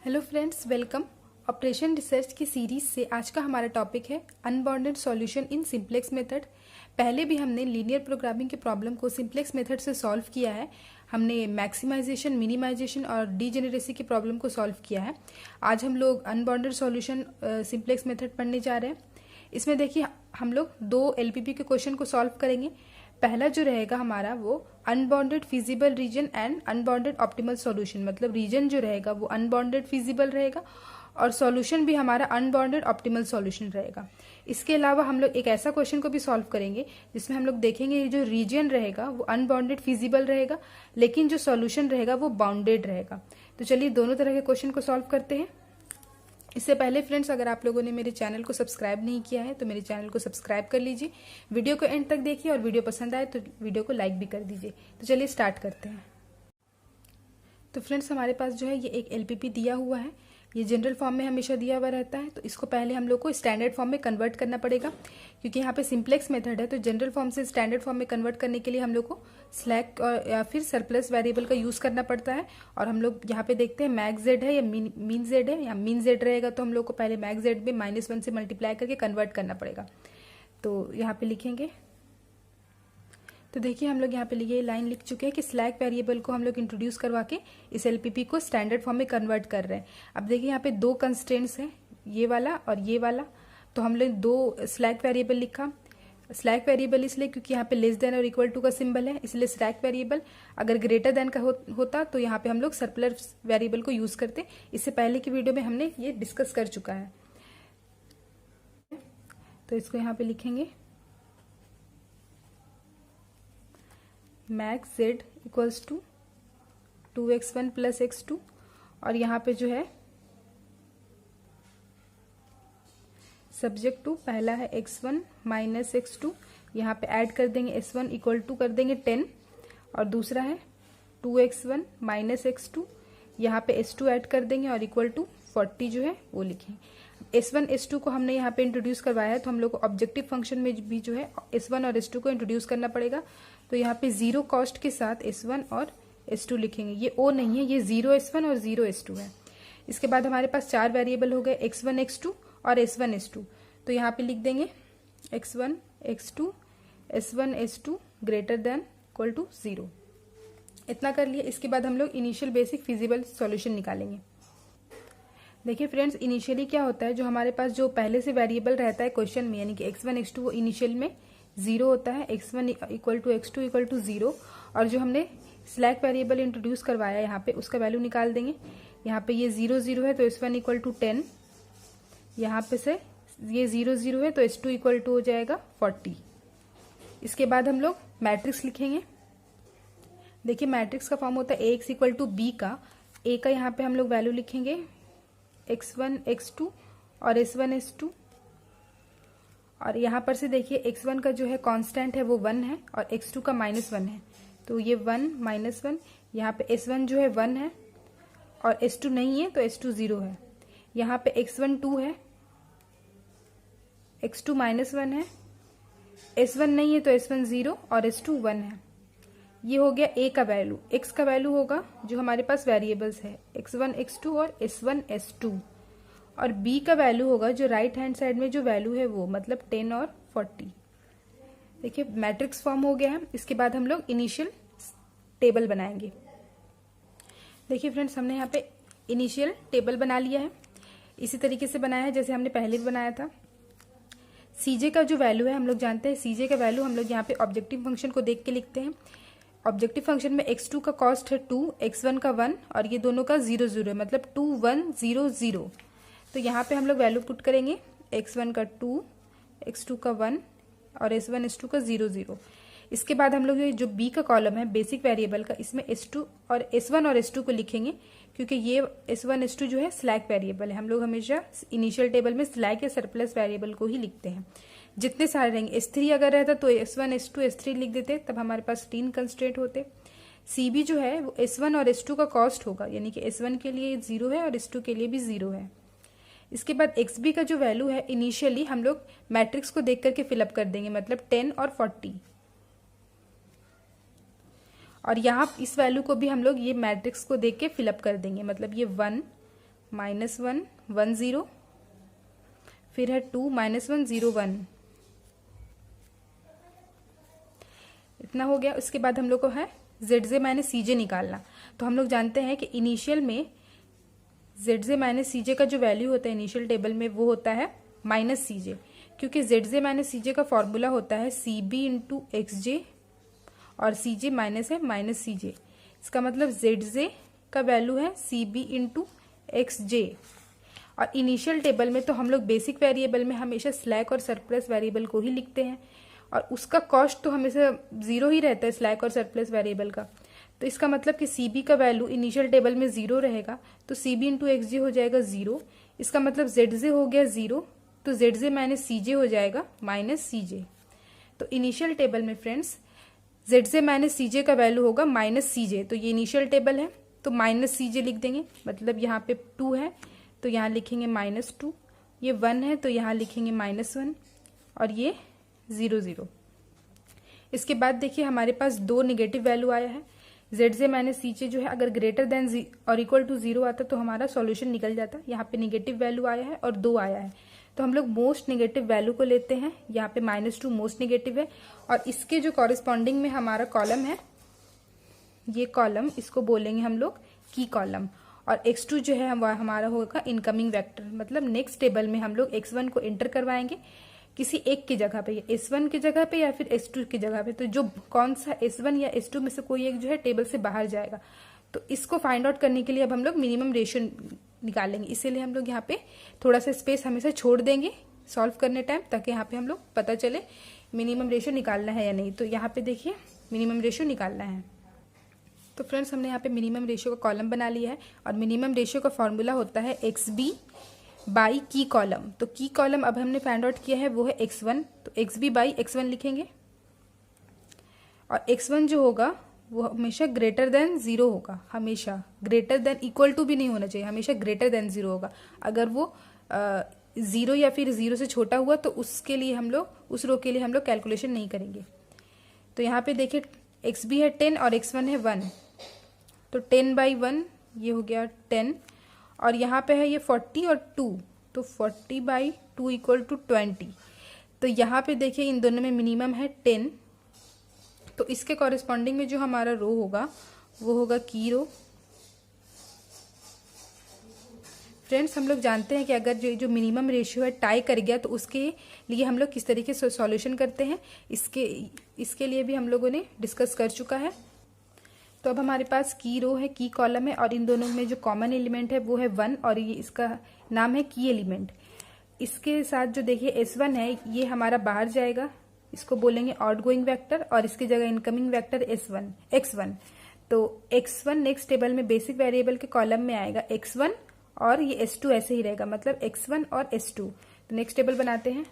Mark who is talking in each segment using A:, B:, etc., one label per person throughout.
A: Hello friends, welcome. Operation research की series से आज का हमारा टॉपिक है unbounded solution in simplex method. पहले भी हमने लीनियर प्रोग्रामिंग के प्रॉब्लम को सिंप्लेक्स मेथड से सॉल्व किया है। हमने मैक्सिमाइजेशन, मिनिमाइजेशन और डीजेनरेसी की प्रॉब्लम को सॉल्व किया है। आज हम लोग अनबाउंडेड सॉल्यूशन सिंप्लेक्स मेथड पढ़ने जा रहे हैं। इसमें देखिए हम लोग दो एलपीपी के क्वेश्चन को सॉल्व करेंगे। पहला जो रहेगा हमारा वो unbounded feasible region and unbounded optimal solution, मतलब रीजन जो रहेगा वो अनबाउंडेड फिजिबल रहेगा और सॉल्यूशन भी हमारा अनबाउंडेड ऑप्टिमल सॉल्यूशन रहेगा। इसके अलावा हम लोग एक ऐसा क्वेश्चन को भी सॉल्व करेंगे जिसमें हम लोग देखेंगे ये जो रीजन रहेगा वो अनबाउंडेड फिजिबल रहेगा, लेकिन जो सॉल्यूशन रहेगा वो बाउंडेड रहेगा। तो चलिए दोनों तरह के क्वेश्चन को सॉल्व करते हैं। इससे पहले फ्रेंड्स, अगर आप लोगों ने मेरे चैनल को सब्सक्राइब नहीं किया है तो मेरे चैनल को सब्सक्राइब कर लीजिए, वीडियो को एंड तक देखिए और वीडियो पसंद आए तो वीडियो को लाइक भी कर दीजिए। तो चलिए स्टार्ट करते हैं। तो फ्रेंड्स, हमारे पास जो है ये एक एलपीपी दिया हुआ है। ये जनरल फॉर्म में हमेशा दिया हुआ रहता है, तो इसको पहले हम लोग को स्टैंडर्ड फॉर्म में कन्वर्ट करना पड़ेगा, क्योंकि यहाँ पे सिंप्लेक्स मेथड है। तो जनरल फॉर्म से स्टैंडर्ड फॉर्म में कन्वर्ट करने के लिए हम लोग को स्लैक या फिर सरप्लस वेरिएबल का यूज करना पड़ता है। और हम लोग यहाँ पे देखते हैं मैक्स जेड है या मीन जेड है। या मीन जेड रहेगा तो हम लोग को पहले मैक्स जेड में -1 से मल्टीप्लाई करके कन्वर्ट करना पड़ेगा। तो यहाँ पे लिखेंगे, तो देखिए हम लोग यहाँ पे ये लाइन लिख चुके हैं कि स्लैक वेरिएबल को हम लोग इंट्रोड्यूस करवा के इस एलपीपी को स्टैंडर्ड फॉर्म में कन्वर्ट कर रहे हैं। अब देखिए यहाँ पे दो कंस्ट्रेंट्स हैं, ये वाला और ये वाला। तो हम लोग दो स्लैक वेरिएबल लिखा। स्लैक वेरिएबल इसलिए क्योंकि यहाँ पे लेस देन और इक्वल टू का सिंबल है, इसलिए स्लैक वेरिएबल। अगर ग्रेटर देन का होता तो यहाँ पे हम लोग सरप्लस वेरिएबल को यूज करते। इससे पहले की वीडियो में हमने ये डिस्कस कर चुका है। तो इसको यहाँ पे लिखेंगे max Z equals to 2x1 plus x2, और यहाँ पे जो है सब्जेक्ट टू पहला है x1 माइनस x2, यहाँ पे ऐड कर देंगे s1 इक्वल टू कर देंगे 10, और दूसरा है 2x1 माइनस x2, यहाँ पे s2 ऐड कर देंगे और इक्वल टू 40 जो है वो लिखेंगे। s1 s2 को हमने यहाँ पे इंट्रोड्यूस करवाया है, तो हम लोग को ऑब्जेक्टिव फंक्शन में भी जो है s1 और s2 को इंट्रोड्यूस करना पड़ेगा। तो यहाँ पे जीरो कॉस्ट के साथ s1 और s2 लिखेंगे। ये o नहीं है, ये 0 s1 और 0 s2 है। इसके बाद हमारे पास चार वेरिएबल हो गए x1 x2 और s1 s2। तो यहाँ पे लिख देंगे x1 x2 s1 s2 greater than equal to 0। इतना कर लिए। इसके बाद हम लोग इनिशियल बेसिक फिजिबल सॉल्यूशन निकालेंगे। देखिए फ्रेंड्स, इनिशियली क्या होता है, जो हमारे पास जो पहले से वेरिएबल रहता है क्वेश्चन में, यानी कि x1 x2 वो इनिशियल में 0 होता है, x1 equal to x2 equal to 0। और जो हमने स्लैक वेरिएबल इंट्रोड्यूस करवाया यहाँ पे उसका वैल्यू निकाल देंगे। यहाँ पे ये 0 0 है तो s1 इक्वल टू 10, यहाँ पे से ये 0 0 है तो s2 इक्वल टू हो जाएगा 40। इसके बाद हम लोग मैट्रिक्स लिखेंगे। देखिए मैट्रिक्स का फॉर्म होता है ax इक्वल टू b का। a का यहाँ पे हम लोग वैल्यू लिखेंगे x1 x2 और s1 s2, और यहाँ पर से देखिए x1 का जो है कांस्टेंट है वो 1 है और x2 का -1 है, तो ये 1 -1। यहाँ पे s1 जो है 1 है और s2 नहीं है तो s2 0 है। यहाँ पे x1 2 है, x2 -1 है, s1 नहीं है तो s1 0 और s2 1 है। ये हो गया a का वैल्यू। x का वैल्यू होगा जो हमारे पास वेरिएबल्स है x1 x2 और s1 s2, और b का वैल्यू होगा जो राइट हैंड साइड में जो वैल्यू है वो, मतलब 10 और 40। देखिए मैट्रिक्स फॉर्म हो गया है। इसके बाद हम लोग इनिशियल टेबल बनाएंगे। देखिए फ्रेंड्स, हमने यहाँ पे इनिशियल टेबल बना लिया है। इसी तरीके से बनाया है जैसे हमने पहले भी बनाया था। सीजे का जो वैल्यू है हम लोग जानते हैं, सीजे का वैल्यू हम लोग यहाँ पे ऑब्जेक्टिव फंक्शन को देख के लिखते हैं। ऑब्जेक्टिव फंक्शन में x2 का कॉस्ट है 2, x1 का 1 और ये दोनों का 0 0 है, मतलब 2 1 0 0। तो यहाँ पे हम लोग वैल्यू पुट करेंगे x1 का 2, x2 का 1 और s1 s2 का 0 0। इसके बाद हम लोग ये जो b का कॉलम है बेसिक वेरिएबल का, इसमें s2 और s1 और s2 को लिखेंगे, क्योंकि ये s1 s2 जो है स्लैक वेरिएबल है। हम लोग हमेशा इनिशियल टेबल में स्लैक या सरप्लस वेरिएबल को ही लिखते हैं। जितने सारे रहेंगे, s3 अगर रहता तो s1 s2 s3 लिख देते, तब हमारे पास 3 कंस्ट्रेंट होते। cb जो है वो s1 और s2 का कॉस्ट होगा, यानी कि s1 के लिए 0 है और s2 के लिए भी 0 है। इसके बाद xb का जो वैल्यू है इनिशियली हम लोग मैट्रिक्स को देख करके फिलअप कर देंगे, मतलब 10 और 40। और यहाँ इस वैल्यू को भी हम लोग ये मैट्रिक्स को देख के फिलअप कर देंगे, मतलब ये 1 -1 1 0, फिर है 2 -1 0 1, इतना हो गया। उसके बाद हम लोग को है ZJ माइनस CJ निकालना। तो हम लोग जानते हैं कि इनिशियल में ZJ माइनस CJ का जो वैल्यू होता है इनिशियल टेबल में वो होता है -CJ, क्योंकि ZJ माइनस CJ का फॉर्मूला होता है CB इंटू XJ और CJ माइनस है -CJ। इसका मतलब ZJ का वैल्यू है CB इंटू XJ। और इनिशियल टेबल में तो हम लोग बेसिक वेरिएबल में हमेशा स्लैक और सरप्लस वेरिएबल को ही लिखते हैं, और उसका कॉस्ट तो हमेशा 0 ही रहता है स्लैक और सरप्लस वेरिएबल का। तो इसका मतलब कि CB का वैल्यू इनिशियल टेबल में 0 रहेगा, तो CB इंटू XJ हो जाएगा 0। इसका मतलब ZJ हो गया 0, तो ZJ माइनस CJ हो जाएगा -CJ। तो इनिशियल टेबल में फ्रेंड्स ZJ माइनस CJ का वैल्यू होगा -CJ। तो ये इनिशियल टेबल है तो -CJ लिख देंगे, मतलब यहाँ पे 2 है तो यहाँ लिखेंगे -2, ये 1 है तो यहाँ लिखेंगे -1, और ये 0 0। इसके बाद देखिए हमारे पास 2 निगेटिव वैल्यू आया है। ZJ माइनस CJ जो है अगर ग्रेटर देन और इक्वल टू 0 आता तो हमारा सॉल्यूशन निकल जाता। यहाँ पे निगेटिव वैल्यू आया है और 2 आया है, तो हम लोग मोस्ट निगेटिव वैल्यू को लेते हैं। यहाँ पे -2 मोस्ट निगेटिव है, और इसके जो कॉरेस्पॉन्डिंग में हमारा कॉलम है, ये कॉलम इसको बोलेंगे हम लोग की कॉलम, और x2 जो है हमारा होगा इनकमिंग वेक्टर। मतलब नेक्स्ट टेबल में हम लोग x1 को एंटर करवाएंगे किसी एक की जगह पे, S1 की जगह पे या फिर S2 की जगह पे। तो जो कौन सा S1 या S2 में से कोई एक जो है टेबल से बाहर जाएगा। तो इसको फाइंड आउट करने के लिए अब हम लोग मिनिमम रेशियो निकालेंगे, इसीलिए हम लोग यहाँ पे थोड़ा सा स्पेस हमेशा छोड़ देंगे सॉल्व करने टाइम, ताकि यहाँ पे हम लोग पता चले मिनिमम रेशियो निकालना है या नहीं। तो यहाँ पे देखिए मिनिमम रेशियो निकालना है। तो फ्रेंड्स हमने यहाँ पे मिनिमम रेशियो का कॉलम बना लिया है, और मिनिमम रेशियो का फॉर्मूला होता है XB बाई की कॉलम। तो की कॉलम अब हमने फाइंड आउट किया है वो है x1, तो XB बाई x1 लिखेंगे, और x1 जो होगा वो हमेशा ग्रेटर देन 0 होगा, हमेशा ग्रेटर देन इक्वल टू भी नहीं होना चाहिए, हमेशा ग्रेटर देन 0 होगा। अगर वो 0 या फिर 0 से छोटा हुआ तो उसके लिए हम लोग उस रो के लिए हम लोग कैलकुलेशन नहीं करेंगे। तो यहाँ पे देखिए XB है 10 और x1 है 1, तो 10 बाई 1 ये हो गया 10, और यहाँ पे है ये 40 और 2, तो 40 बाई 2 इक्वल टू 20। तो यहाँ पे देखिए इन दोनों में मिनिमम है 10, तो इसके कॉरेस्पॉन्डिंग में जो हमारा रो होगा वो होगा की रो। फ्रेंड्स हम लोग जानते हैं कि अगर जो मिनिमम रेशियो है टाई कर गया तो उसके लिए हम लोग किस तरीके से सॉल्यूशन करते हैं, इसके लिए भी हम लोगों ने डिस्कस कर चुका है। तो अब हमारे पास की रो है, की कॉलम है, और इन दोनों में जो कॉमन एलिमेंट है वो है 1, और ये इसका नाम है की एलिमेंट। इसके साथ जो देखिए S1 है ये हमारा बाहर जाएगा, इसको बोलेंगे आउट गोइंग वेक्टर, और इसकी जगह इनकमिंग वेक्टर x1। तो x1 नेक्स्ट टेबल में बेसिक वेरिएबल के कॉलम में आएगा x1, और ये S2 ऐसे ही रहेगा, मतलब x1 और S2। तो नेक्स्ट टेबल बनाते हैं।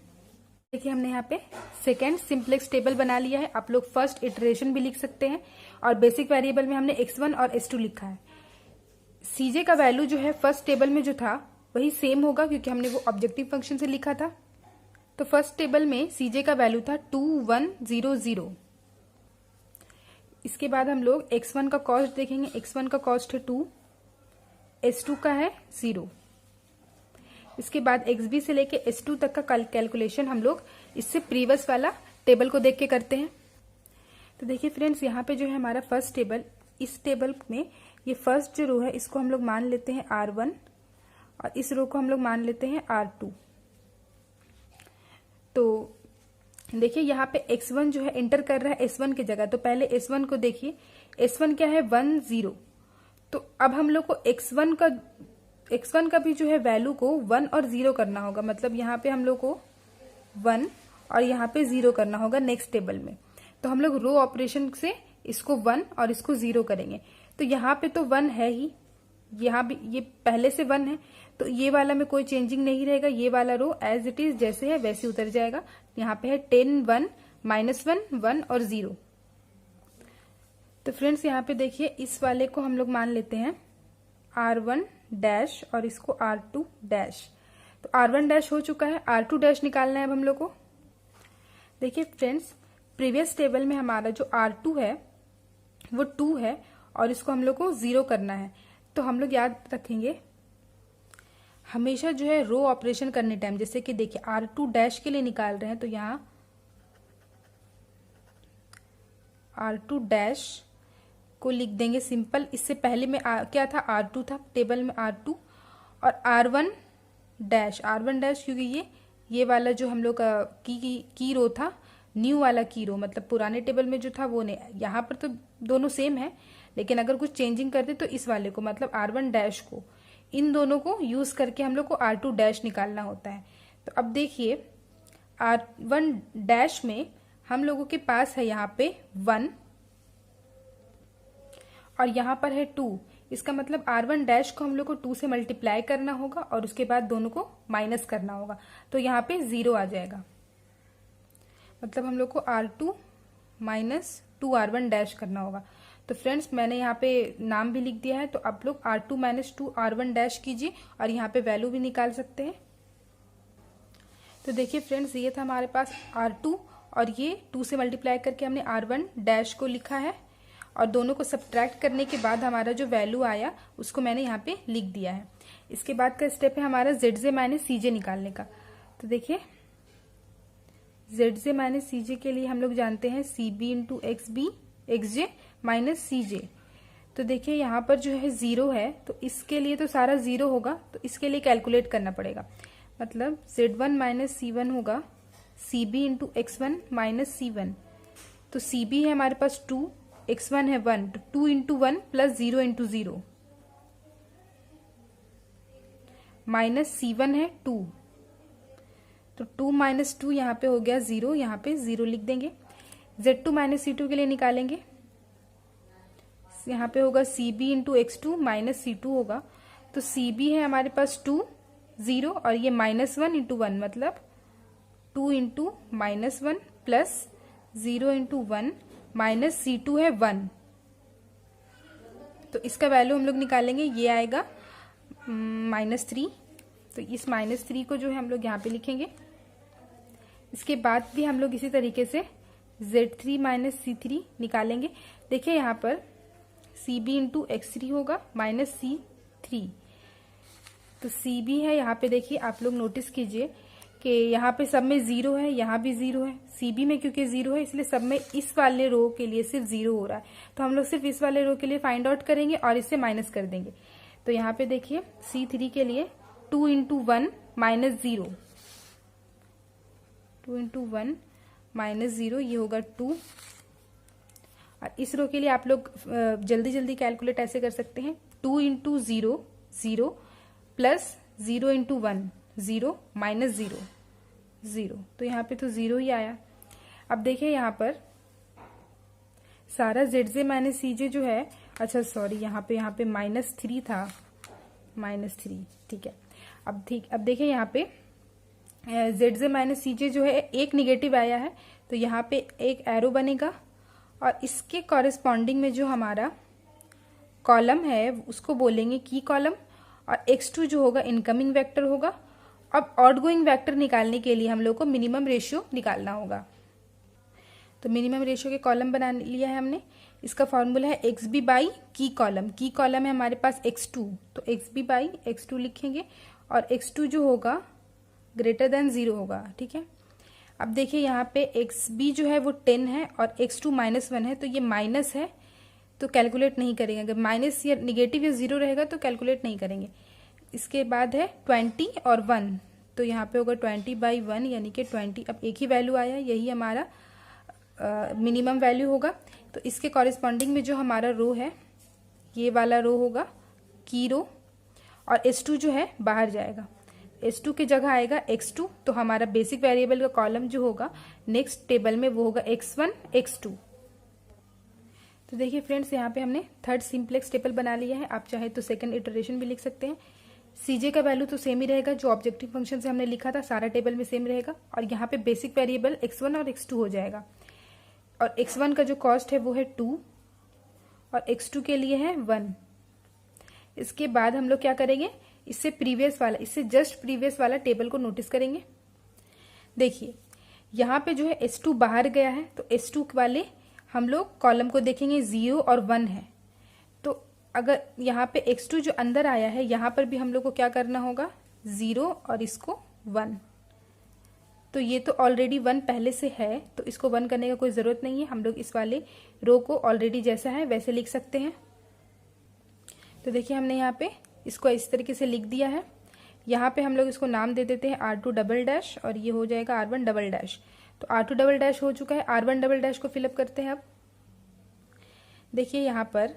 A: देखिए हमने यहाँ पे सेकेंड सिंप्लेक्स टेबल बना लिया है। आप लोग फर्स्ट इटरेशन भी लिख सकते हैं, और बेसिक वेरिएबल में हमने x1 और S2 लिखा है। CJ का वैल्यू जो है फर्स्ट टेबल में जो था वही सेम होगा, क्योंकि हमने वो ऑब्जेक्टिव फंक्शन से लिखा था। तो फर्स्ट टेबल में CJ का वैल्यू था 2 1 0 0। इसके बाद हम लोग x1 का कॉस्ट देखेंगे। x1 का कॉस्ट है 2, S2 का है 0। इसके बाद XB से लेके S2 तक का कैलकुलेशन हम लोग इससे प्रीवियस वाला टेबल को देख के करते हैं। तो देखिए फ्रेंड्स यहाँ पे जो है हमारा फर्स्ट टेबल, इस टेबल में ये फर्स्ट जो रो है इसको हम लोग मान लेते हैं R1, और इस रो को हम लोग मान लेते हैं R2। तो देखिए यहाँ पे x1 जो है एंटर कर रहा है S1 की जगह, तो पहले S1 को देखिए, S1 क्या है 1 0। तो अब हम लोग को x1 का भी जो है वैल्यू को 1 और 0 करना होगा, मतलब यहाँ पे हम लोग को 1 और यहाँ पे 0 करना होगा नेक्स्ट टेबल में। तो हम लोग रो ऑपरेशन से इसको 1 और इसको 0 करेंगे। तो यहाँ पे तो 1 है ही, यहाँ भी ये पहले से 1 है, तो ये वाला में कोई चेंजिंग नहीं रहेगा, ये वाला रो एज इट इज जैसे है वैसे उतर जाएगा। यहाँ पे है 10 1 -1 1 और 0। तो फ्रेंड्स यहाँ पे देखिए इस वाले को हम लोग मान लेते हैं R1 डैश और इसको R2 डैश। तो R1 डैश हो चुका है, R2 डैश निकालना है अब हम लोग को। देखिए फ्रेंड्स प्रीवियस टेबल में हमारा जो R2 है वो 2 है, और इसको हम लोग को 0 करना है। तो हम लोग याद रखेंगे हमेशा जो है रो ऑपरेशन करने टाइम, जैसे कि देखिए R2 डैश के लिए निकाल रहे हैं तो यहाँ R2 डैश को लिख देंगे सिंपल। इससे पहले में क्या था, R2 था, टेबल में R2 और R1 डैश, क्योंकि ये वाला जो हम लोग का की रो था, न्यू वाला की रो, मतलब पुराने टेबल में जो था वो नहीं, यहाँ पर तो दोनों सेम है, लेकिन अगर कुछ चेंजिंग करते तो इस वाले को, मतलब R1 डैश को, इन दोनों को यूज करके हम लोग को R2 डैश निकालना होता है। तो अब देखिए R1 डैश में हम लोगों के पास है यहाँ पे 1 और यहाँ पर है 2। इसका मतलब R1 डैश को हम लोग को 2 से मल्टीप्लाई करना होगा और उसके बाद दोनों को माइनस करना होगा, तो यहाँ पे 0 आ जाएगा। मतलब हम लोग को R2 माइनस 2 R1 डैश करना होगा। तो फ्रेंड्स मैंने यहाँ पे नाम भी लिख दिया है, तो आप लोग R2 माइनस 2 R1 डैश कीजिए और यहाँ पे वैल्यू भी निकाल सकते हैं। तो देखिए फ्रेंड्स, ये था हमारे पास R2 और ये 2 से मल्टीप्लाई करके हमने R1 डैश को लिखा है और दोनों को सब्ट्रैक्ट करने के बाद हमारा जो वैल्यू आया उसको मैंने यहाँ पे लिख दिया है। इसके बाद का स्टेप है हमारा ZJ माइनस CJ निकालने का। तो देखिए ZJ माइनस CJ के लिए हम लोग जानते हैं CB into XJ minus CJ। तो देखिए यहाँ पर जो है 0 है, तो इसके लिए तो सारा 0 होगा, तो इसके लिए कैलकुलेट करना पड़ेगा। मतलब Z1 माइनस C1 होगा CB into X1 minus C1। तो CB है हमारे पास 2, X1 है 1, तो 2 into 1 plus 0 into 0 minus C1 है 2, तो 2 माइनस 2 यहाँ पे हो गया 0, यहाँ पे 0 लिख देंगे। Z2 माइनस C2 के लिए निकालेंगे, यहाँ पे होगा CB into X2 minus C2 होगा। तो CB है हमारे पास 2, 0 और ये माइनस 1 इंटू 1, मतलब 2 into minus 1 plus 0 into 1 minus C2 है 1। तो इसका वैल्यू हम लोग निकालेंगे, ये आएगा -3। तो इस -3 को जो है हम लोग यहाँ पे लिखेंगे। इसके बाद भी हम लोग इसी तरीके से Z3 माइनस C3 निकालेंगे। देखिए यहाँ पर CB इंटू X3 होगा माइनस C3। तो CB है यहाँ पे, देखिए आप लोग नोटिस कीजिए कि यहाँ पे सब में 0 है, यहाँ भी 0 है। CB में क्योंकि 0 है इसलिए सब में इस वाले रो के लिए सिर्फ 0 हो रहा है, तो हम लोग सिर्फ इस वाले रो के लिए फाइंड आउट करेंगे और इससे माइनस कर देंगे। तो यहाँ पे देखिए C3 के लिए 2 इंटू 1 माइनस 0, 2 इंटू 1 माइनस 0, ये होगा 2। और इस रो के लिए आप लोग जल्दी जल्दी कैलकुलेट ऐसे कर सकते हैं, 2 इंटू 0 0 प्लस 0 इंटू 1 0 माइनस 0 0। तो यहाँ पे तो 0 ही आया। अब देखिए यहाँ पर सारा ZJ माइनस CJ जो है, अच्छा सॉरी यहाँ पे -3 था, -3, ठीक है। अब देखिए यहाँ पे ZJ माइनस CJ जो है एक निगेटिव आया है, तो यहाँ पे एक एरो बनेगा और इसके कॉरेस्पॉन्डिंग में जो हमारा कॉलम है उसको बोलेंगे की कॉलम, और x2 जो होगा इनकमिंग वेक्टर होगा। अब आउटगोइंग वेक्टर निकालने के लिए हम लोग को मिनिमम रेशियो निकालना होगा। तो मिनिमम रेशियो के कॉलम बना लिया है हमने। इसका फॉर्मूला है XB बाई की कॉलम है हमारे पास x2, तो XB बाई x2 लिखेंगे और x2 जो होगा ग्रेटर देन 0 होगा, ठीक है। अब देखिए यहाँ पे XB जो है वो 10 है और x2 -1 है, तो ये माइनस है तो कैलकुलेट नहीं करेंगे। अगर माइनस या निगेटिव या 0 रहेगा तो कैलकुलेट नहीं करेंगे। इसके बाद है 20 और 1, तो यहाँ पे होगा 20 बाई 1 यानी कि 20। अब एक ही वैल्यू आया, यही हमारा मिनिमम वैल्यू होगा। तो इसके कॉरेस्पॉन्डिंग में जो हमारा रो है ये वाला रो होगा की रो, और S2 जो है बाहर जाएगा, S2 की जगह आएगा X2। तो हमारा बेसिक वेरिएबल का कॉलम जो होगा नेक्स्ट टेबल में वो होगा X1 X2। तो देखिए फ्रेंड्स यहाँ पे हमने थर्ड सिंप्लेक्स टेबल बना लिया है। आप चाहे तो सेकंड इटरेशन भी लिख सकते हैं। CJ का वैल्यू तो सेम ही रहेगा, जो ऑब्जेक्टिव फंक्शन से हमने लिखा था सारा टेबल में सेम रहेगा, और यहाँ पे बेसिक वेरिएबल X1 और X2 हो जाएगा। और X1 का जो कॉस्ट है वो है 2 और X2 के लिए है 1। इसके बाद हम लोग क्या करेंगे, इससे जस्ट प्रीवियस वाला टेबल को नोटिस करेंगे। देखिए यहाँ पे जो है S2 बाहर गया है, तो S2 वाले हम लोग कॉलम को देखेंगे 0 और 1 है। तो अगर यहाँ पे X2 जो अंदर आया है यहाँ पर भी हम लोग को क्या करना होगा, 0 और इसको 1। तो ये तो ऑलरेडी 1 पहले से है, तो इसको 1 करने का कोई ज़रूरत नहीं है। हम लोग इस वाले रो को ऑलरेडी जैसा है वैसे लिख सकते हैं। तो देखिए हमने यहाँ पे इसको इस तरीके से लिख दिया है। यहाँ पे हम लोग इसको नाम दे देते हैं R2 डबल डैश और ये हो जाएगा R1 डबल डैश। तो R2 डबल डैश हो चुका है। R1 डबल डैश को फिलअप करते हैं। अब देखिए यहाँ पर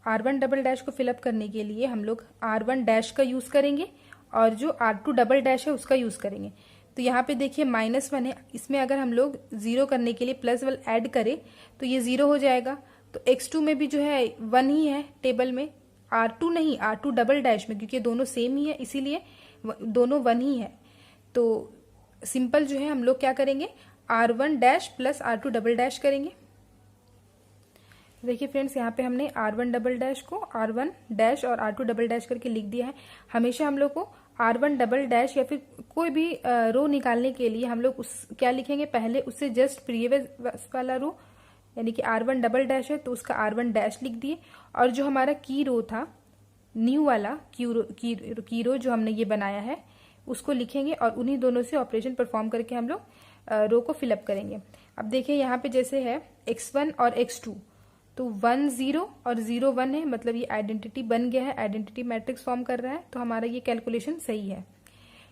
A: R1 डबल डैश को फिलअप करने के लिए हम लोग R1 डैश का यूज़ करेंगे और जो R2 डबल डैश है उसका यूज़ करेंगे। तो यहाँ पे देखिए -1 है, इसमें अगर हम लोग 0 करने के लिए +1 ऐड करें तो ये 0 हो जाएगा। तो x2 में भी जो है 1 ही है टेबल में, R2 नहीं, R2 डबल डैश में, क्योंकि दोनों सेम ही है इसीलिए दोनों 1 ही है। तो सिंपल जो है हम लोग क्या करेंगे, R1 dash plus R2 double dash करेंगे। देखिए फ्रेंड्स यहाँ पे हमने R1 डबल डैश को R1 डैश और R2 डबल डैश करके लिख दिया है। हमेशा हम लोग को R1 डबल डैश या फिर कोई भी रो निकालने के लिए हम लोग उस क्या लिखेंगे, पहले उससे जस्ट प्रीवियस वाला रो, यानी कि R1 डबल डैश है तो उसका R1 डैश लिख दिए, और जो हमारा की रो था न्यू वाला की रो जो हमने ये बनाया है उसको लिखेंगे और उन्हीं दोनों से ऑपरेशन परफॉर्म करके हम लोग रो को फिलअप करेंगे। अब देखिए यहाँ पे जैसे है x1 और x2, तो 1 0 और 0 1 है, मतलब ये आइडेंटिटी बन गया है, आइडेंटिटी मैट्रिक्स फॉर्म कर रहा है, तो हमारा ये कैलकुलेशन सही है।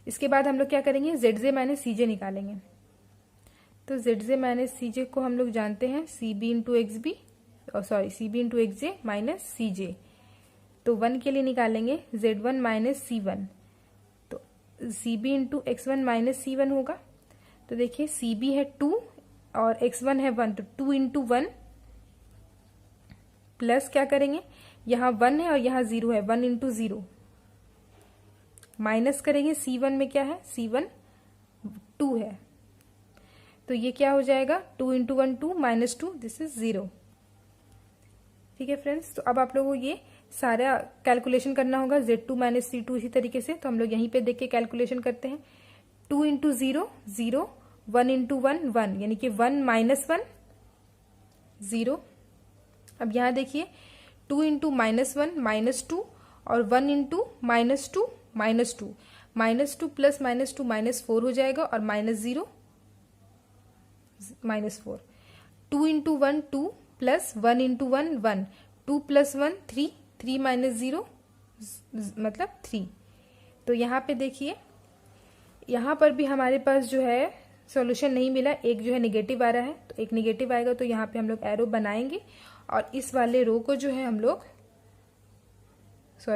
A: इसके बाद हम लोग क्या करेंगे, ZJ माइनस CJ निकालेंगे। तो ZJ माइनस CJ को हम लोग जानते हैं CB into XB, CB into XJ minus CJ। तो 1 के लिए निकालेंगे Z1 माइनस C1, तो CB into X1 minus C1 होगा। तो देखिए CB है 2 और X1 है 1, तो 2 इंटू 1 प्लस क्या करेंगे, यहाँ 1 है और यहाँ 0 है, 1 इंटू 0 माइनस करेंगे C1 में क्या है, C1 2 है, तो ये क्या हो जाएगा 2 इंटू 1 2 माइनस 2, दिस इज 0। ठीक है फ्रेंड्स, तो अब आप लोगों को ये सारा कैलकुलेशन करना होगा Z2 माइनस C2 इसी तरीके से। तो हम लोग यहीं पे देख के कैलकुलेशन करते हैं। 2 इंटू 0 0, 1 इंटू 1 1, यानी कि 1 माइनस 1 0। अब यहाँ देखिए 2 इंटू -1 -2 और 1 इंटू -2 -2, -2 प्लस -2 -4 हो जाएगा और -0 -4। 2 into 1 2 plus 1 into 1 1, 2 plus 1 3, 3 minus 0 मतलब 3। तो यहाँ पे देखिए यहाँ पर भी हमारे पास जो है सॉल्यूशन नहीं मिला, एक जो है निगेटिव आ रहा है, तो एक निगेटिव आएगा तो यहाँ पे हम लोग एरो बनाएंगे और इस वाले रो को जो है हम लोग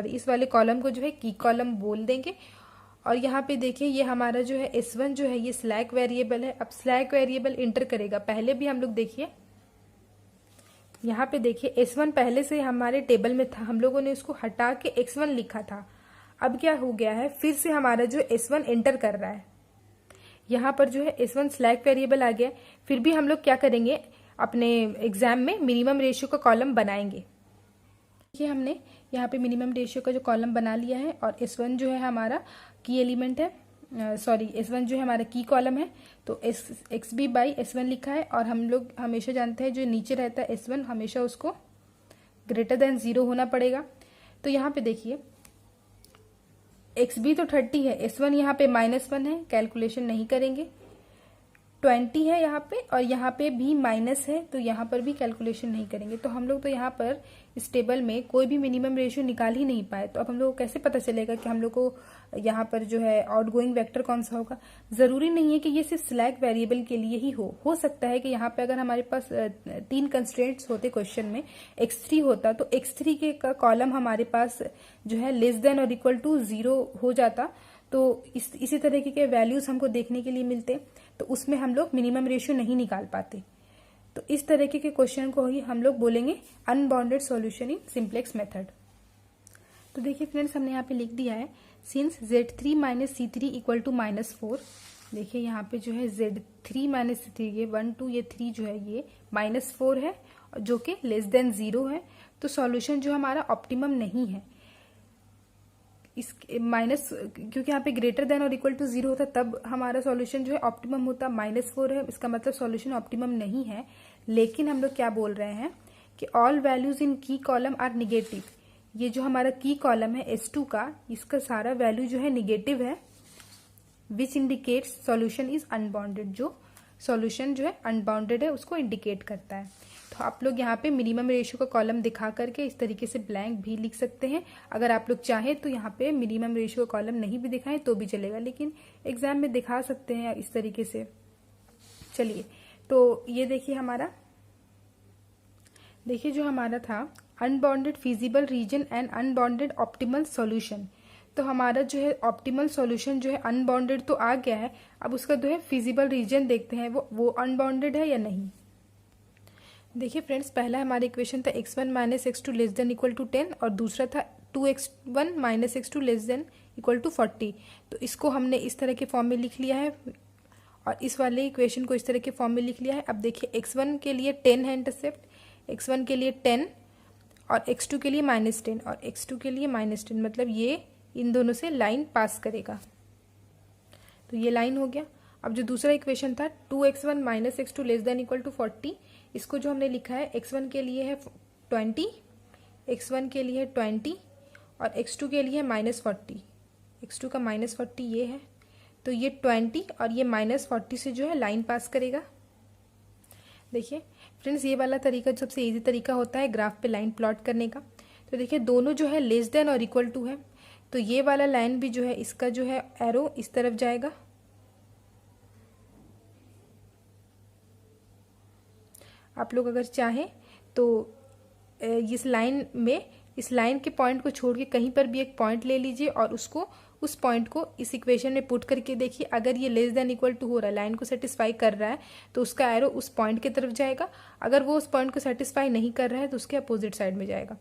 A: इस वाले कॉलम को जो है की कॉलम बोल देंगे। और यहाँ पे देखिए ये हमारा जो है S1 जो है ये स्लैक वेरिएबल है। अब स्लैक वेरिएबल इंटर करेगा, पहले भी हम लोग देखिए यहाँ पे देखिए S1 पहले से हमारे टेबल में था, हम लोगों ने उसको हटा के X1 लिखा था। अब क्या हो गया है, फिर से हमारा जो S1 एंटर कर रहा है, यहाँ पर जो है S1 स्लैक वेरिएबल आ गया। फिर भी हम लोग क्या करेंगे, अपने एग्जाम में मिनिमम रेशियो का कॉलम बनाएंगे। देखिए हमने यहाँ पे मिनिमम रेशियो का जो कॉलम बना लिया है और S1 जो है हमारा की एलिमेंट है, S1 जो है हमारा की कॉलम है, तो XB बाई S1 लिखा है। और हम लोग हमेशा जानते हैं जो नीचे रहता है S1 हमेशा उसको ग्रेटर देन 0 होना पड़ेगा। तो यहाँ पे देखिए XB तो 30 है, S1 यहाँ पे -1 है, कैलकुलेशन नहीं करेंगे। 20 है यहाँ पे और यहाँ पे भी माइनस है, तो यहाँ पर भी कैलकुलेशन नहीं करेंगे। तो हम लोग तो यहाँ पर इस टेबल में कोई भी मिनिमम रेशियो निकाल ही नहीं पाए। तो अब हम लोग को कैसे पता चलेगा कि हम लोग को यहाँ पर जो है आउटगोइंग वेक्टर कौन सा होगा। जरूरी नहीं है कि ये सिर्फ स्लैक वेरिएबल के लिए ही हो सकता है कि यहाँ पे अगर हमारे पास 3 कंस्ट्रेंट्स होते क्वेश्चन में, x3 होता तो x3 के का कॉलम हमारे पास जो है लेस देन और इक्वल टू 0 हो जाता, तो इसी तरह के वैल्यूज हमको देखने के लिए मिलते, तो उसमें हम लोग मिनिमम रेशियो नहीं निकाल पाते। तो इस तरह के क्वेश्चन को ही हम लोग बोलेंगे unbounded solution in simplex method. तो देखिए फ्रेंड्स हमने यहाँ पे लिख दिया है since Z3 minus C3 equal to -4। देखिए यहाँ पे जो है Z3 माइनस C3 ये 1 2 ये 3 जो है ये -4 है जो कि लेस देन 0 है। तो सॉल्यूशन जो हमारा ऑप्टिमम नहीं है, इस माइनस, क्योंकि यहाँ पे ग्रेटर देन और इक्वल टू 0 होता तब हमारा सॉल्यूशन जो है ऑप्टिमम होता, -4 है, इसका मतलब सॉल्यूशन ऑप्टिमम नहीं है। लेकिन हम लोग क्या बोल रहे हैं कि ऑल वैल्यूज इन की कॉलम आर निगेटिव, ये जो हमारा की कॉलम है S2 का, इसका सारा वैल्यू जो है निगेटिव है, which indicates solution is unbounded, जो सॉल्यूशन जो है अनबाउंडेड है उसको इंडिकेट करता है। तो आप लोग यहाँ पे मिनिमम रेशियो का कॉलम दिखा करके इस तरीके से ब्लैंक भी लिख सकते हैं। अगर आप लोग चाहें तो यहाँ पे मिनिमम रेशियो का कॉलम नहीं भी दिखाएं तो भी चलेगा, लेकिन एग्जाम में दिखा सकते हैं इस तरीके से। चलिए, तो ये देखिए हमारा, देखिए जो हमारा था unbounded feasible region and unbounded optimal solution. तो हमारा जो है ऑप्टिमल सॉल्यूशन जो है अनबाउंडेड तो आ गया है, अब उसका जो है फिजिबल रीजन देखते हैं वो अनबाउंडेड है या नहीं। देखिए फ्रेंड्स, पहला हमारा इक्वेशन था x1 minus x2 less than equal to 10 और दूसरा था 2x1 minus x2 less than equal to 40। तो इसको हमने इस तरह के फॉर्म में लिख लिया है और इस वाले इक्वेशन को इस तरह के फॉर्म में लिख लिया है। अब देखिए x1 के लिए 10 है इंटरसेप्ट, x1 के लिए 10 और x2 के लिए -10 और x2 के लिए -10, मतलब ये इन दोनों से लाइन पास करेगा। तो ये लाइन हो गया। अब जो दूसरा इक्वेशन था 2x1 minus x2 less than equal to 40, इसको जो हमने लिखा है x1 के लिए है 20, x1 के लिए है 20 और x2 के लिए है -40, x2 का -40 ये है। तो ये 20 और ये -40 से जो है लाइन पास करेगा। देखिए फ्रेंड्स, ये वाला तरीका सबसे इजी तरीका होता है ग्राफ पे लाइन प्लॉट करने का। तो देखिए दोनों जो है लेस देन और इक्वल टू है, तो ये वाला लाइन भी जो है इसका जो है एरो इस तरफ जाएगा, आप लोग अगर चाहें तो इस लाइन में, इस लाइन के पॉइंट को छोड़ के कहीं पर भी एक पॉइंट ले लीजिए और उसको, उस पॉइंट को इस इक्वेशन में पुट करके देखिए। अगर ये लेस देन इक्वल टू हो रहा है, लाइन को सेटिस्फाई कर रहा है, तो उसका एरो उस पॉइंट की तरफ जाएगा। अगर वो उस पॉइंट को सेटिस्फाई नहीं कर रहा है तो उसके अपोजिट साइड में जाएगा।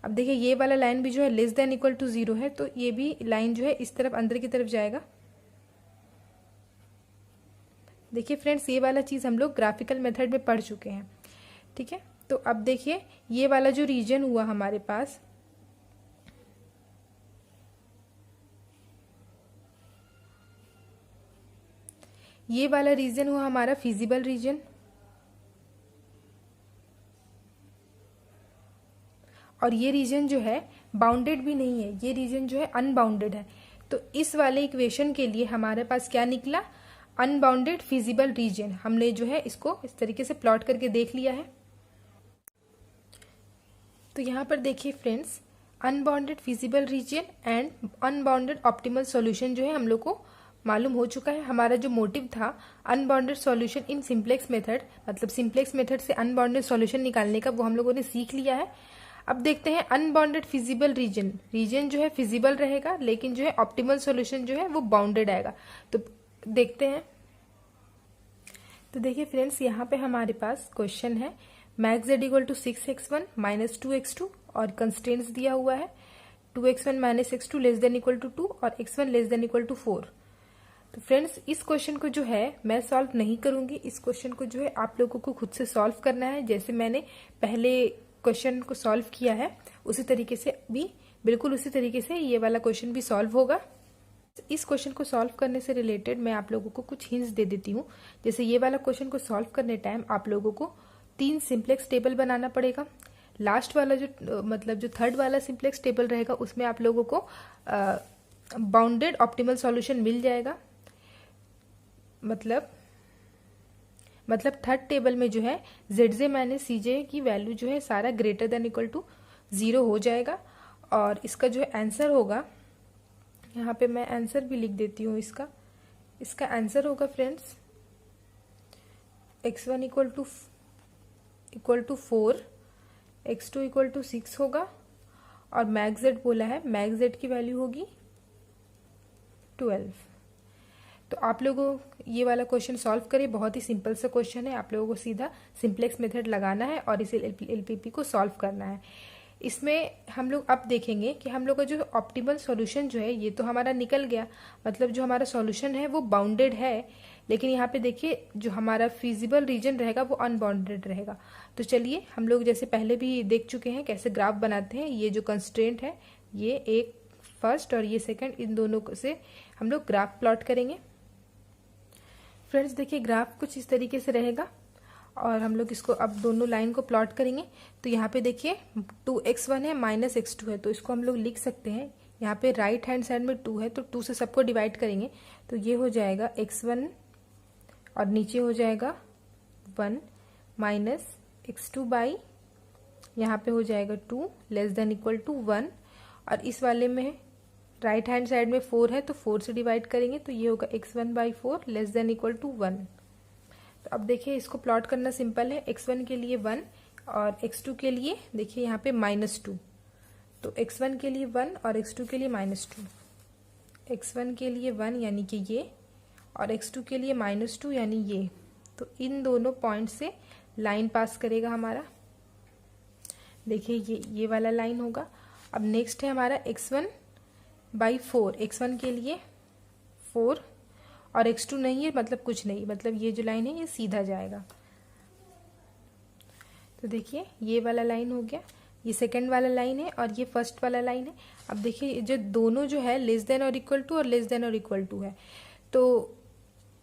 A: अब देखिए ये वाला लाइन भी जो है लेस देन इक्वल टू 0 है, तो ये भी लाइन जो है इस तरफ अंदर की तरफ जाएगा। देखिए फ्रेंड्स, ये वाला चीज़ हम लोग ग्राफिकल मेथड में पढ़ चुके हैं, ठीक है। तो अब देखिए ये वाला जो रीजन हुआ हमारे पास, ये वाला रीजन हुआ हमारा फिजिबल रीजन और ये रीजन जो है बाउंडेड भी नहीं है, ये रीजन जो है अनबाउंडेड है। तो इस वाले इक्वेशन के लिए हमारे पास क्या निकला, अनबाउंडेड फिजिबल रीजन। हमने जो है इसको इस तरीके से प्लॉट करके देख लिया है। तो यहाँ पर देखिए friends, unbounded feasible region and unbounded optimal solution जो है हम लोग को मालूम हो चुका है। हमारा जो मोटिव था unbounded solution in simplex method, मतलब सिंप्लेक्स मेथड से अनबाउंडेड सॉल्यूशन निकालने का, वो हम लोगों ने सीख लिया है। अब देखते हैं अनबाउंडेड फिजिबल रीजन, रीजन जो है फिजिबल रहेगा लेकिन जो है ऑप्टिमल सॉल्यूशन जो है वो बाउंडेड आएगा। तो देखते हैं। तो देखिए फ्रेंड्स, यहाँ पे हमारे पास क्वेश्चन है max z equal to 6x1 minus 2x2 और कंस्टेंट्स दिया हुआ है 2x1 minus x2 less than equal to 2 और x1 less than equal to 4। तो फ्रेंड्स, इस क्वेश्चन को जो है मैं सॉल्व नहीं करूंगी, इस क्वेश्चन को जो है आप लोगों को खुद से सॉल्व करना है। जैसे मैंने पहले क्वेश्चन को सॉल्व किया है उसी तरीके से भी, बिल्कुल उसी तरीके से ये वाला क्वेश्चन भी सॉल्व होगा। इस क्वेश्चन को सॉल्व करने से रिलेटेड मैं आप लोगों को कुछ हिंट्स दे देती हूँ। जैसे ये वाला क्वेश्चन को सॉल्व करने टाइम आप लोगों को 3 सिंप्लेक्स टेबल बनाना पड़ेगा। लास्ट वाला जो मतलब जो थर्ड वाला सिंप्लेक्स टेबल रहेगा उसमें आप लोगों को बाउंडेड ऑप्टिमल सॉल्यूशन मिल जाएगा। मतलब थर्ड टेबल में जो है ZJ माइनस CJ की वैल्यू जो है सारा ग्रेटर देन इक्वल टू 0 हो जाएगा। और इसका जो आंसर होगा, यहाँ पे मैं आंसर भी लिख देती हूँ इसका आंसर होगा friends x1 equal to 4, x2 equal to 6 होगा और मैक्स z बोला है, मैक्स z की वैल्यू होगी 12। तो आप लोगों ये वाला क्वेश्चन सॉल्व करें, बहुत ही सिंपल सा क्वेश्चन है। आप लोगों को सीधा सिंप्लेक्स मेथड लगाना है और इसे LPP को सॉल्व करना है। इसमें हम लोग अब देखेंगे कि हम लोग का जो ऑप्टिमल सॉल्यूशन जो है ये तो हमारा निकल गया, मतलब जो हमारा सॉल्यूशन है वो बाउंडेड है, लेकिन यहाँ पे देखिए जो हमारा फिजिबल रीजन रहेगा वो अनबाउंडेड रहेगा। तो चलिए हम लोग जैसे पहले भी देख चुके हैं कैसे ग्राफ बनाते हैं। ये जो कंस्ट्रेंट है, ये एक फर्स्ट और ये सेकंड, इन दोनों से हम लोग ग्राफ प्लॉट करेंगे। फ्रेंड्स देखिए ग्राफ कुछ इस तरीके से रहेगा और हम लोग इसको अब दोनों लाइन को प्लॉट करेंगे। तो यहाँ पे देखिए 2x1 है माइनस x2 है, तो इसको हम लोग लिख सकते हैं, यहाँ पे राइट हैंड साइड में 2 है तो 2 से सबको डिवाइड करेंगे तो ये हो जाएगा x1 और नीचे हो जाएगा 1 माइनस x2 बाई यहाँ पे हो जाएगा 2 लेस देन इक्वल टू 1, और इस वाले में राइट हैंड साइड में 4 है तो 4 से डिवाइड करेंगे तो ये होगा x1 by 4 less than equal to 1। तो अब देखिए इसको प्लॉट करना सिंपल है, x1 के लिए 1 और x2 के लिए देखिए यहाँ पे -2, तो x1 के लिए 1 और x2 के लिए -2, x1 के लिए 1 यानी कि ये, और x2 के लिए -2 यानी ये। तो इन दोनों पॉइंट से लाइन पास करेगा हमारा, देखिए ये वाला लाइन होगा। अब नेक्स्ट है हमारा x1 बाई 4, x1 के लिए 4 और x2 नहीं है मतलब कुछ नहीं, मतलब ये जो लाइन है ये सीधा जाएगा। तो देखिए ये वाला लाइन हो गया, ये सेकंड वाला लाइन है और ये फर्स्ट वाला लाइन है। अब देखिए जो दोनों जो है लेस देन और इक्वल टू और लेस देन और इक्वल टू है, तो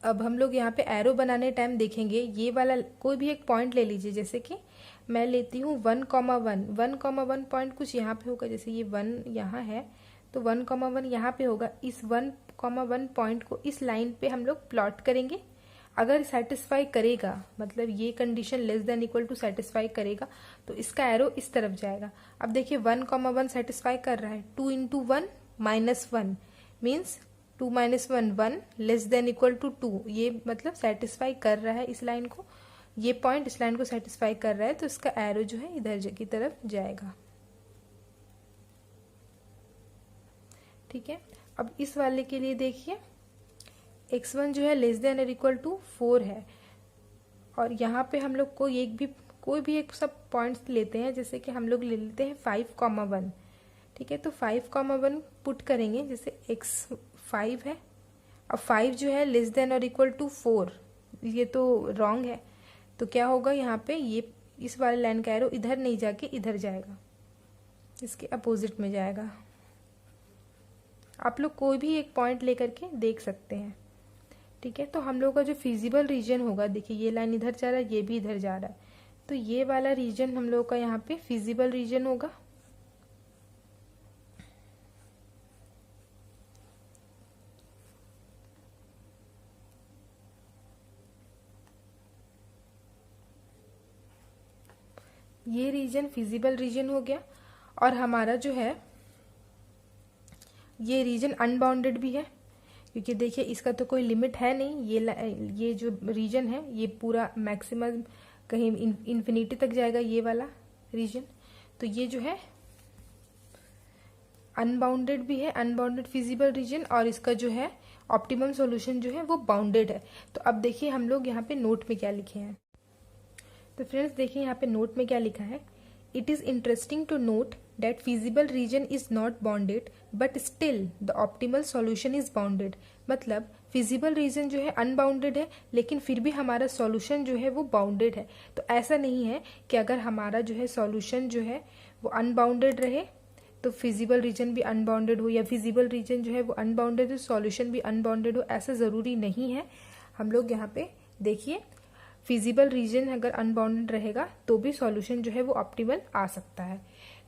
A: अब हम लोग यहाँ पे एरो बनाने टाइम देखेंगे, ये वाला कोई भी एक पॉइंट ले लीजिए, जैसे कि मैं लेती हूँ 1,1 पॉइंट कुछ यहाँ पे होगा, जैसे ये 1 यहाँ है तो 1,1 यहाँ पे होगा। इस 1,1 पॉइंट को इस लाइन पे हम लोग प्लॉट करेंगे, अगर सेटिस्फाई करेगा मतलब ये condition less than equal to satisfy करेगा तो इसका एरो इस तरफ जाएगा। अब देखिए 1,1 सेटिस्फाई कर रहा है, 2 into 1 -1 means 2 - 1 1 less than equal to 2, ये मतलब सेटिस्फाई कर रहा है इस लाइन को, ये पॉइंट इस लाइन को सेटिस्फाई कर रहा है तो इसका एरो जो है इधर की तरफ जाएगा। ठीक है, अब इस वाले के लिए देखिए x1 जो है लेस देन और इक्वल टू 4 है, और यहाँ पे हम लोग कोई भी एक सब पॉइंट्स लेते हैं, जैसे कि हम लोग ले लेते हैं 5,1। ठीक है, तो 5,1 पुट करेंगे, जैसे x5 है, अब 5 जो है लेस देन और इक्वल टू 4, ये तो रॉन्ग है, तो क्या होगा यहाँ पे ये इस वाले लाइन का एरो इधर नहीं जाके इधर जाएगा, इसके अपोजिट में जाएगा। आप लोग कोई भी एक पॉइंट लेकर के देख सकते हैं। ठीक है, तो हम लोग का जो फिजिबल रीजन होगा, देखिए ये लाइन इधर जा रहा है, ये भी इधर जा रहा है, तो ये वाला रीजन हम लोग का यहाँ पे फिजिबल रीजन होगा। ये रीजन फिजिबल रीजन हो गया, और हमारा जो है ये रीजन अनबाउंडेड भी है, क्योंकि देखिए इसका तो कोई लिमिट है नहीं, ये जो रीजन है ये पूरा मैक्सिमम कहीं इन्फिनिटी तक जाएगा ये वाला रीजन, तो ये जो है अनबाउंडेड भी है, अनबाउंडेड फिजिबल रीजन, और इसका जो है ऑप्टिमम सॉल्यूशन जो है वो बाउंडेड है। तो अब देखिए हम लोग यहाँ पे नोट में क्या लिखे हैं, तो फ्रेंड्स देखिए यहाँ पे नोट में क्या लिखा है, it is interesting to note that feasible region is not bounded but still the optimal solution is bounded। मतलब feasible region जो है अनबाउंडेड है लेकिन फिर भी हमारा सॉल्यूशन जो है वो बाउंडेड है। तो ऐसा नहीं है कि अगर हमारा जो है सॉल्यूशन जो है वो अनबाउंडेड रहे तो फिजिबल रीजन भी अनबाउंडेड हो, या फिजिबल रीजन जो है वो अनबाउंडेड हो सॉल्यूशन भी अनबाउंडेड हो, ऐसा ज़रूरी नहीं है। हम लोग यहाँ पे देखिए फिजिबल रीजन अगर अनबाउंडेड रहेगा तो भी सॉल्यूशन जो है वो ऑप्टिमल आ सकता है।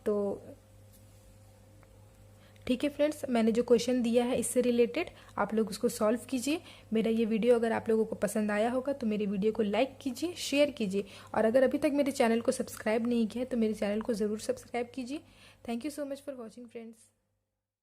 A: तो ठीक है फ्रेंड्स, मैंने जो क्वेश्चन दिया है इससे रिलेटेड आप लोग उसको सॉल्व कीजिए। मेरा ये वीडियो अगर आप लोगों को पसंद आया होगा तो मेरे वीडियो को लाइक कीजिए, शेयर कीजिए, और अगर अभी तक मेरे चैनल को सब्सक्राइब नहीं किया है तो मेरे चैनल को ज़रूर सब्सक्राइब कीजिए। Thank you so much for watching friends.